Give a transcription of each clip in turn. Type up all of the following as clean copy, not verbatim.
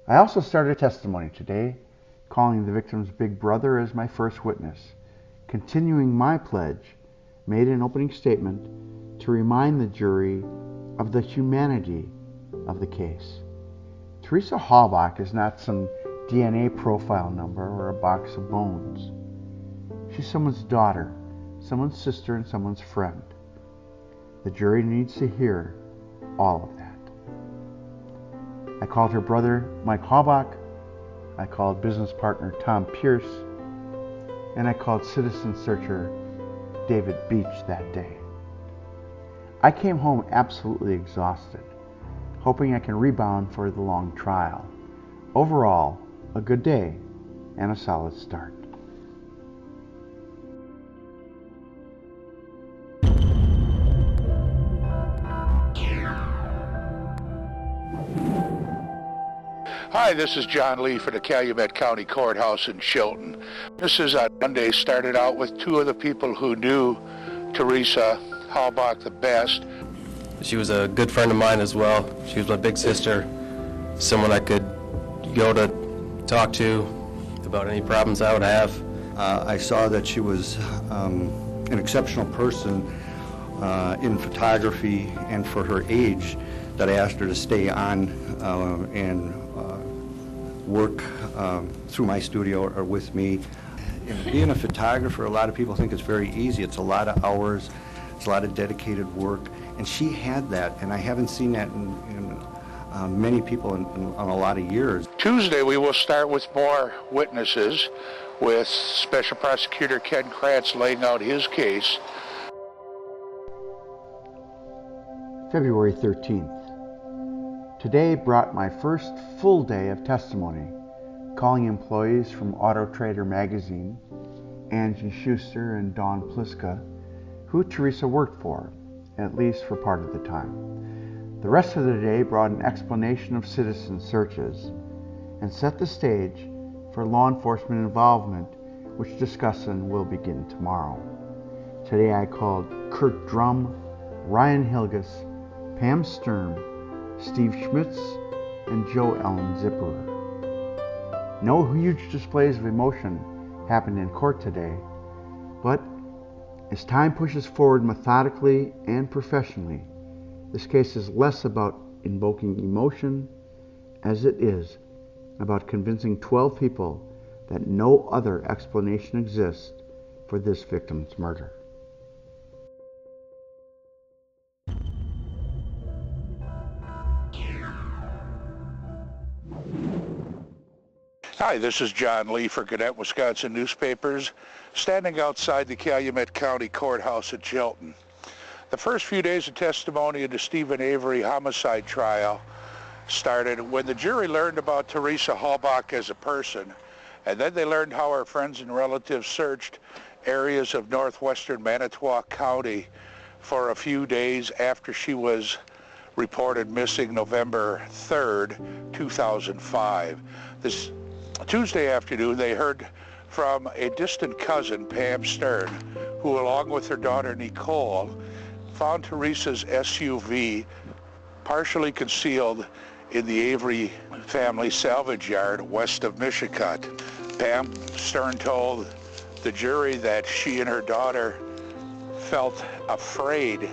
I also started testimony today, calling the victim's big brother as my first witness, continuing my pledge, made an opening statement to remind the jury of the humanity of the case. Teresa Halbach is not some DNA profile number or a box of bones. She's someone's daughter, someone's sister, and someone's friend. The jury needs to hear all of that. I called her brother, Mike Halbach. I called business partner Tom Pierce, and I called citizen searcher David Beach that day. I came home absolutely exhausted, hoping I can rebound for the long trial. Overall, a good day and a solid start. Hi, this is John Lee for the Calumet County Courthouse in Chilton. This is on Monday. Started out with two of the people who knew Teresa Halbach the best. She was a good friend of mine as well. She was my big sister, someone I could go to talk to about any problems I would have. I saw that she was an exceptional person in photography, and for her age, that I asked her to stay on and work through my studio or with me. And being a photographer, a lot of people think it's very easy. It's a lot of hours, it's a lot of dedicated work, and she had that, and I haven't seen that in many people in a lot of years. Tuesday we will start with more witnesses, with Special Prosecutor Ken Kratz laying out his case. February 13th. Today brought my first full day of testimony, calling employees from Auto Trader magazine, Angie Schuster and Dawn Pliska, who Teresa worked for, at least for part of the time. The rest of the day brought an explanation of citizen searches and set the stage for law enforcement involvement, which discussion will begin tomorrow. Today I called Kurt Drum, Ryan Hilges, Pam Stern, Steve Schmitz, and Joe Ellen Zipperer. No huge displays of emotion happened in court today, but as time pushes forward methodically and professionally, this case is less about invoking emotion as it is about convincing 12 people that no other explanation exists for this victim's murder. Hi, this is John Lee for Gannett, Wisconsin Newspapers, standing outside the Calumet County Courthouse at Chilton. The first few days of testimony in the Steven Avery homicide trial started when the jury learned about Teresa Halbach as a person, and then they learned how her friends and relatives searched areas of northwestern Manitowoc County for a few days after she was reported missing November 3rd, 2005. This Tuesday afternoon, they heard from a distant cousin, Pam Stern, who, along with her daughter Nicole, found Teresa's SUV partially concealed in the Avery family salvage yard west of Michigan. Pam Stern told the jury that she and her daughter felt afraid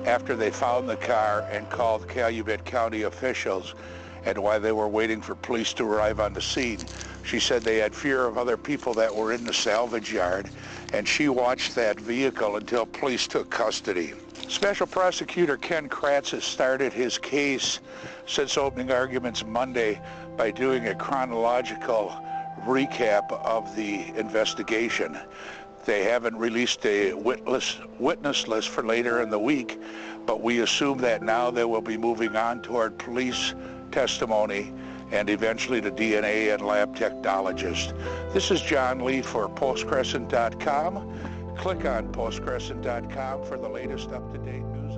after they found the car and called Calumet County officials, and while they were waiting for police to arrive on the scene. She said they had fear of other people that were in the salvage yard, and she watched that vehicle until police took custody. Special Prosecutor Ken Kratz has started his case since opening arguments Monday by doing a chronological recap of the investigation. They haven't released a witness list for later in the week, but we assume that now they will be moving on toward police testimony and eventually to DNA and lab technologist. This is John Lee for Post-Crescent.com. Click on Post-Crescent.com for the latest up-to-date news.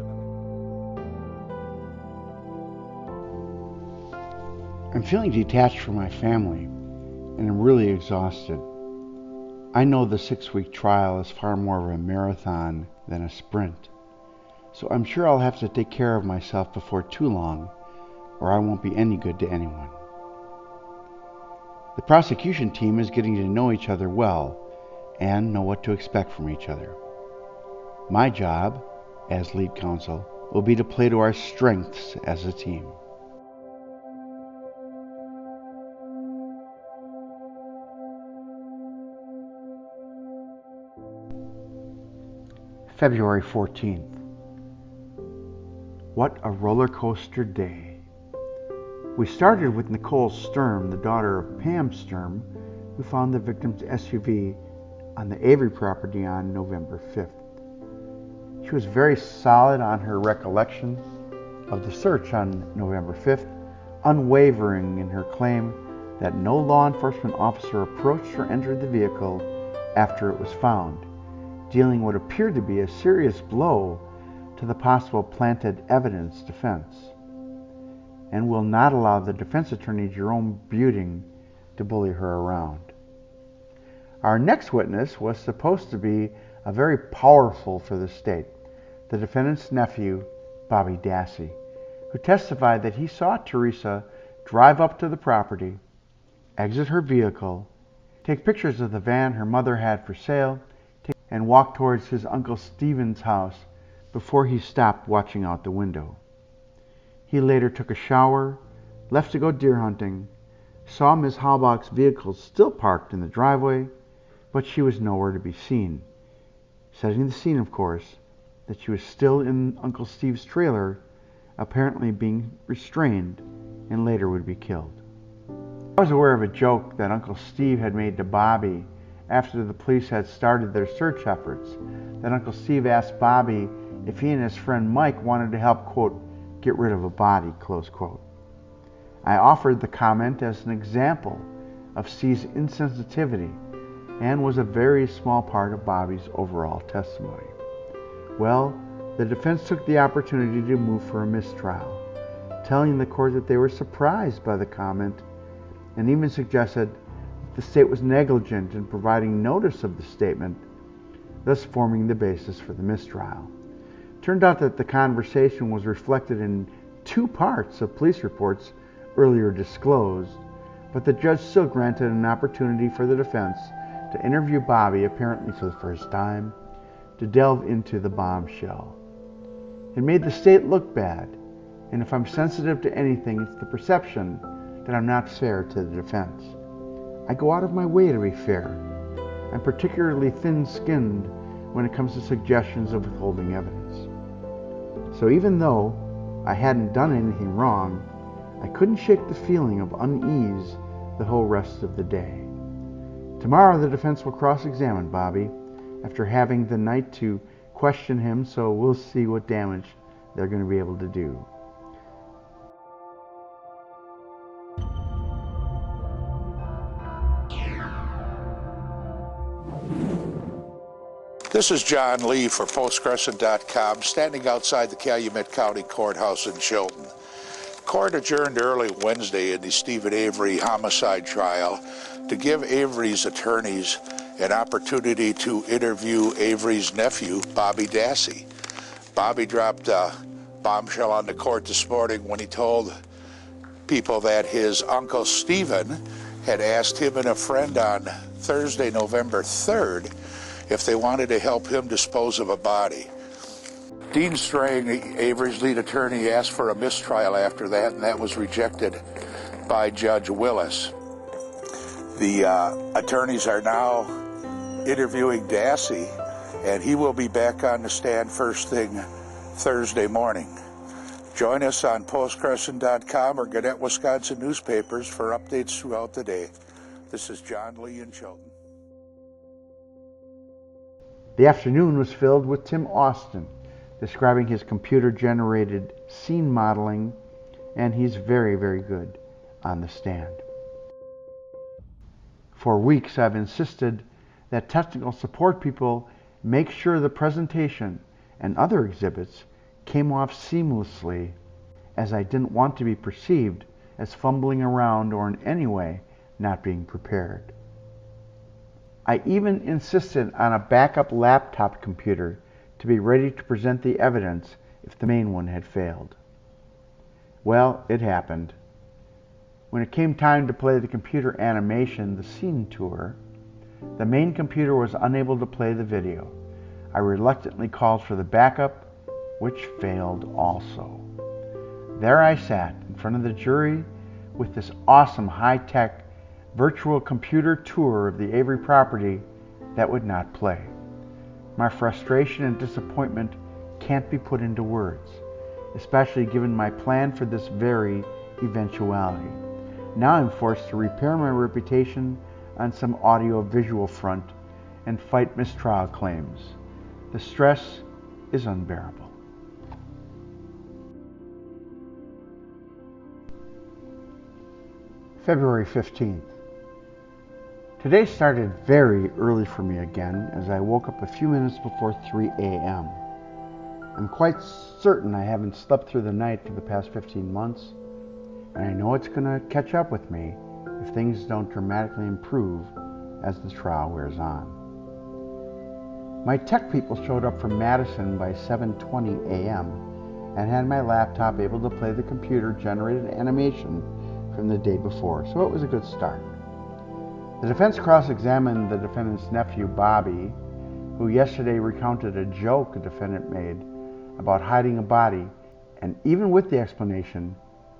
I'm feeling detached from my family, and I'm really exhausted. I know the 6-week trial is far more of a marathon than a sprint, so I'm sure I'll have to take care of myself before too long, or I won't be any good to anyone. The prosecution team is getting to know each other well and know what to expect from each other. My job, as lead counsel, will be to play to our strengths as a team. February 14th. What a roller coaster day. We started with Nicole Sturm, the daughter of Pam Sturm, who found the victim's SUV on the Avery property on November 5th. She was very solid on her recollection of the search on November 5th, unwavering in her claim that no law enforcement officer approached or entered the vehicle after it was found, dealing what appeared to be a serious blow to the possible planted evidence defense, and will not allow the defense attorney Jerome Buting to bully her around. Our next witness was supposed to be a very powerful for the state, the defendant's nephew, Bobby Dassey, who testified that he saw Teresa drive up to the property, exit her vehicle, take pictures of the van her mother had for sale, and walk towards his Uncle Steven's house before he stopped watching out the window. He later took a shower, left to go deer hunting, saw Ms. Halbach's vehicle still parked in the driveway, but she was nowhere to be seen, setting the scene, of course, that she was still in Uncle Steve's trailer, apparently being restrained, and later would be killed. I was aware of a joke that Uncle Steve had made to Bobby after the police had started their search efforts, that Uncle Steve asked Bobby if he and his friend Mike wanted to help, quote, get rid of a body, close quote. I offered the comment as an example of Steve's insensitivity and was a very small part of Bobby's overall testimony. Well, the defense took the opportunity to move for a mistrial, telling the court that they were surprised by the comment and even suggested that the state was negligent in providing notice of the statement, thus forming the basis for the mistrial. Turned out that the conversation was reflected in 2 parts of police reports earlier disclosed, but the judge still granted an opportunity for the defense to interview Bobby, apparently for the first time, to delve into the bombshell. It made the state look bad, and if I'm sensitive to anything, it's the perception that I'm not fair to the defense. I go out of my way to be fair. I'm particularly thin-skinned when it comes to suggestions of withholding evidence. So even though I hadn't done anything wrong, I couldn't shake the feeling of unease the whole rest of the day. Tomorrow the defense will cross-examine Bobby after having the night to question him, so we'll see what damage they're going to be able to do. This is John Lee for Post-Crescent.com, standing outside the Calumet County Courthouse in Chilton. Court adjourned early Wednesday in the Steven Avery homicide trial to give Avery's attorneys an opportunity to interview Avery's nephew, Bobby Dassey. Bobby dropped a bombshell on the court this morning when he told people that his Uncle Steven had asked him and a friend on Thursday, November 3rd, if they wanted to help him dispose of a body. Dean Strang, Avery's lead attorney, asked for a mistrial after that, and that was rejected by Judge Willis. The attorneys are now interviewing Dassey, and he will be back on the stand first thing Thursday morning. Join us on Post-Crescent.com or Gannett, Wisconsin newspapers for updates throughout the day. This is John Lee in Chilton. The afternoon was filled with Tim Austin describing his computer-generated scene modeling, and he's very, very good on the stand. For weeks, I've insisted that technical support people make sure the presentation and other exhibits came off seamlessly, as I didn't want to be perceived as fumbling around or in any way not being prepared. I even insisted on a backup laptop computer to be ready to present the evidence if the main one had failed. Well, it happened. When it came time to play the computer animation, the scene tour, the main computer was unable to play the video. I reluctantly called for the backup, which failed also. There I sat in front of the jury with this awesome high-tech virtual computer tour of the Avery property that would not play. My frustration and disappointment can't be put into words, especially given my plan for this very eventuality. Now I'm forced to repair my reputation on some audio-visual front and fight mistrial claims. The stress is unbearable. February 15th. Today started very early for me again as I woke up a few minutes before 3 a.m. I'm quite certain I haven't slept through the night for the past 15 months, and I know it's going to catch up with me if things don't dramatically improve as the trial wears on. My tech people showed up from Madison by 7:20 a.m. and had my laptop able to play the computer-generated animation from the day before, so it was a good start. The defense cross-examined the defendant's nephew, Bobby, who yesterday recounted a joke a defendant made about hiding a body, and even with the explanation,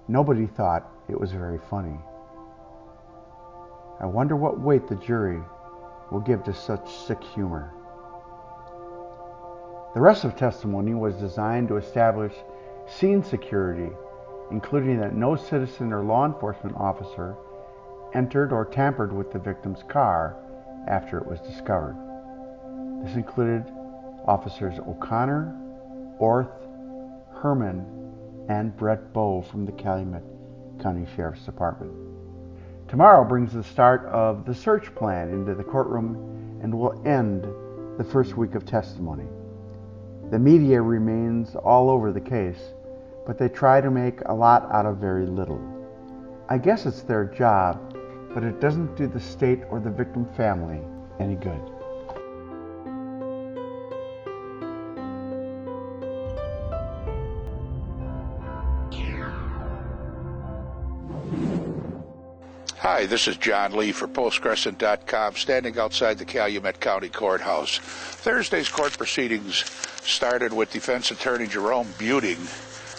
nobody thought it was very funny. I wonder what weight the jury will give to such sick humor. The rest of testimony was designed to establish scene security, including that no citizen or law enforcement officer entered or tampered with the victim's car after it was discovered. This included Officers O'Connor, Orth, Herman, and Brett Bowe from the Calumet County Sheriff's Department. Tomorrow brings the start of the search plan into the courtroom and will end the first week of testimony. The media remains all over the case, but they try to make a lot out of very little. I guess it's their job, but it doesn't do the state or the victim family any good. Hi, this is John Lee for Post-Crescent.com, standing outside the Calumet County Courthouse. Thursday's court proceedings started with defense attorney Jerome Buting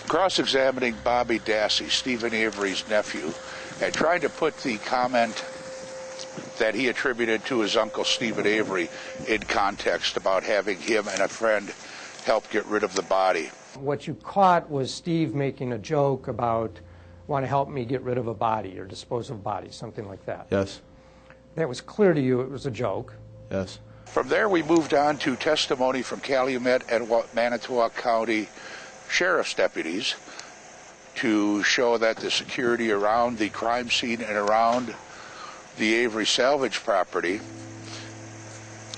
cross-examining Bobby Dassey, Steven Avery's nephew, and trying to put the comment that he attributed to his uncle Steven Avery in context about having him and a friend help get rid of the body. What you caught was Steve making a joke about, want to help me get rid of a body or dispose of bodies, something like that. Yes. That was clear to you it was a joke. Yes. From there, we moved on to testimony from Calumet and Manitowoc County Sheriff's deputies to show that the security around the crime scene and around the Avery salvage property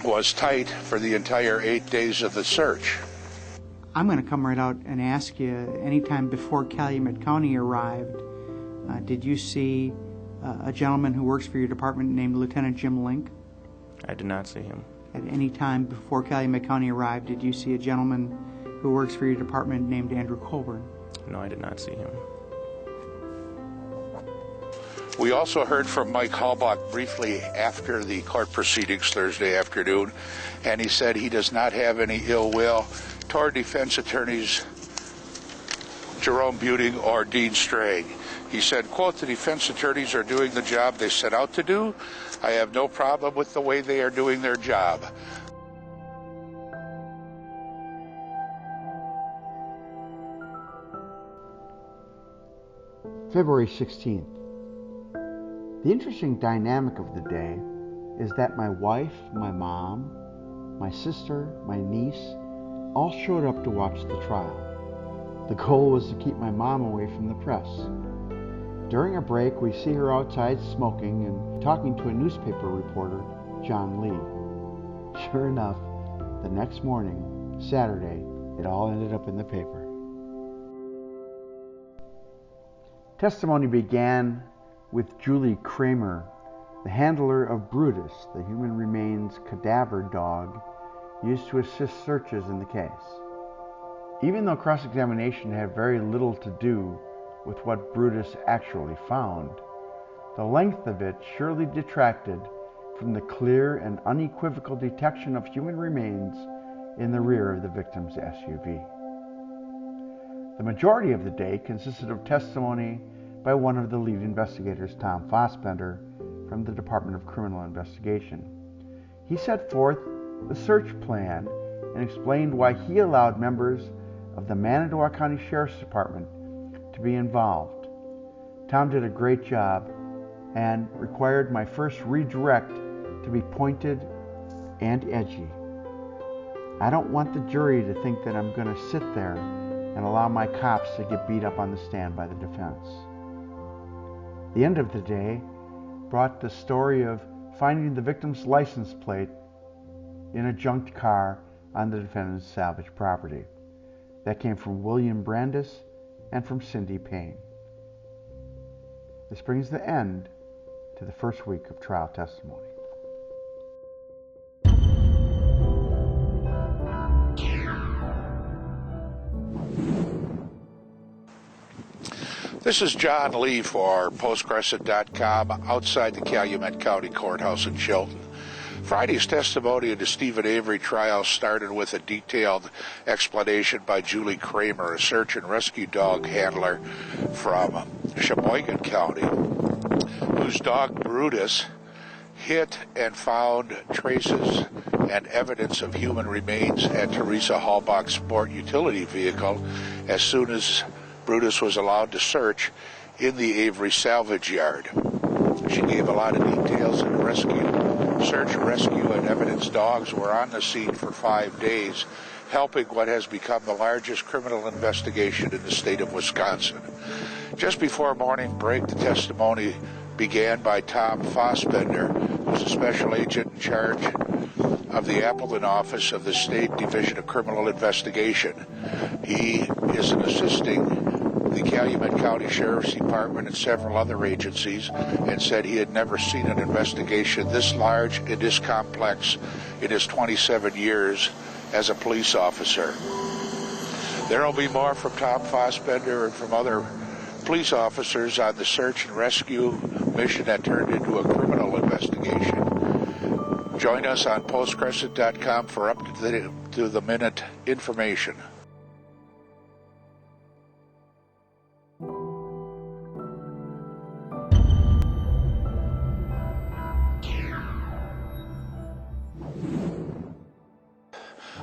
was tight for the entire 8 days of the search. I'm going to come right out and ask you, anytime before Calumet County arrived, did you see a gentleman who works for your department named Lieutenant Jim Link? I did not see him. At any time before Calumet County arrived, did you see a gentleman who works for your department named Andrew Colburn? No, I did not see him. We also heard from Mike Halbach briefly after the court proceedings Thursday afternoon, and he said he does not have any ill will toward defense attorneys Jerome Buting or Dean Strang. He said, quote, "The defense attorneys are doing the job they set out to do. I have no problem with the way they are doing their job." February 16th. The interesting dynamic of the day is that my wife, my mom, my sister, my niece, all showed up to watch the trial. The goal was to keep my mom away from the press. During a break, we see her outside smoking and talking to a newspaper reporter, John Lee. Sure enough, the next morning, Saturday, it all ended up in the paper. Testimony began with Julie Kramer, the handler of Brutus, the human remains cadaver dog used to assist searches in the case. Even though cross-examination had very little to do with what Brutus actually found, The length of it surely detracted from the clear and unequivocal detection of human remains in the rear of the victim's SUV. The majority of the day consisted of testimony by one of the lead investigators, Tom Fossbender, from the Department of Criminal Investigation. He set forth the search plan and explained why he allowed members of the Manitowoc County Sheriff's Department to be involved. Tom did a great job and required my first redirect to be pointed and edgy. I don't want the jury to think that I'm going to sit there and allow my cops to get beat up on the stand by the defense. The end of the day brought the story of finding the victim's license plate in a junked car on the defendant's salvage property. That came from William Brandis and from Cindy Payne. This brings the end to the first week of trial testimony. This is John Lee for Post-Crescent.com outside the Calumet County Courthouse in Chilton. Friday's testimony in the Steven Avery trial started with a detailed explanation by Julie Kramer, a search and rescue dog handler from Sheboygan County, whose dog Brutus hit and found traces and evidence of human remains at Teresa Halbach's sport utility vehicle as soon as Brutus was allowed to search in the Avery salvage yard. She gave a lot of details in the rescue. Search, rescue, and evidence dogs were on the scene for 5 days, helping what has become the largest criminal investigation in the state of Wisconsin. Just before morning break, the testimony began by Tom Fossbender, who's a special agent in charge of the Appleton office of the State Division of Criminal Investigation. He is assisting the Calumet County Sheriff's Department and several other agencies, and said he had never seen an investigation this large and this complex in his 27 years as a police officer. There will be more from Tom Fossbender and from other police officers on the search and rescue mission that turned into a criminal investigation. Join us on Post-Crescent.com for up-to-the-minute information.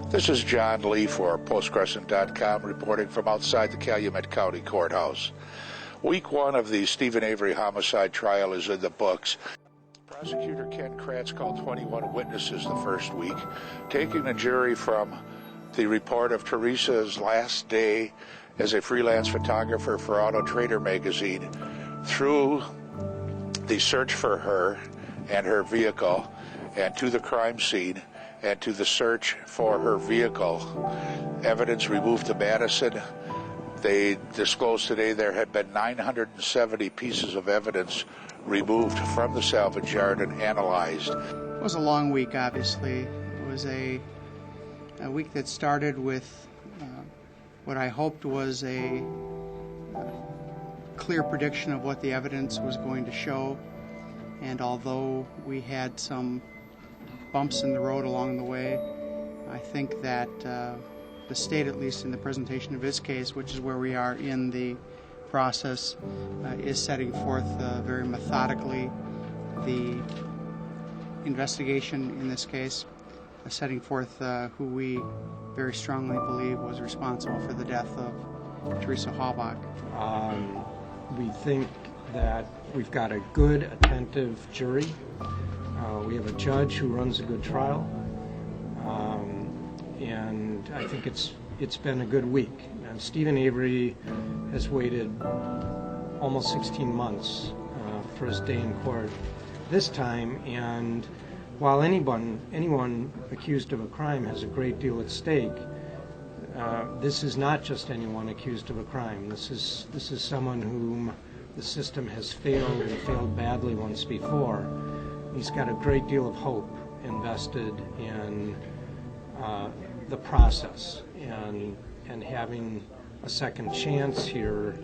This is John Lee for Post-Crescent.com reporting from outside the Calumet County Courthouse. Week 1 of the Steven Avery homicide trial is in the books. Prosecutor Ken Kratz called 21 witnesses the first week, taking the jury from the report of Teresa's last day as a freelance photographer for Auto Trader magazine through the search for her and her vehicle and to the crime scene and to the search for her vehicle. Evidence removed to Madison. They disclosed today there had been 970 pieces of evidence removed from the salvage yard and analyzed. It was a long week, obviously. It was a week that started with what I hoped was a clear prediction of what the evidence was going to show. And although we had some bumps in the road along the way, I think that the state, at least in the presentation of its case, which is where we are in the process, is setting forth very methodically the investigation in this case, setting forth who we very strongly believe was responsible for the death of Teresa Halbach. We think that we've got a good, attentive jury. We have a judge who runs a good trial, and I think it's been a good week. And Steven Avery has waited almost 16 months for his day in court this time, and while anyone accused of a crime has a great deal at stake, this is not just anyone accused of a crime. This is someone whom the system has failed and failed badly once before. He's got a great deal of hope invested in the process, and having a second chance here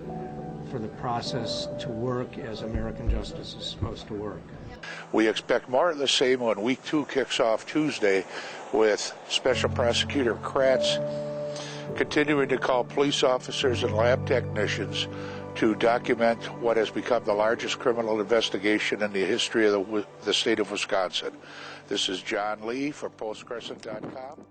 for the process to work as American justice is supposed to work. We expect more of the same when Week 2 kicks off Tuesday, with Special Prosecutor Kratz continuing to call police officers and lab technicians to document what has become the largest criminal investigation in the history of the state of Wisconsin. This is John Lee for Post-Crescent.com.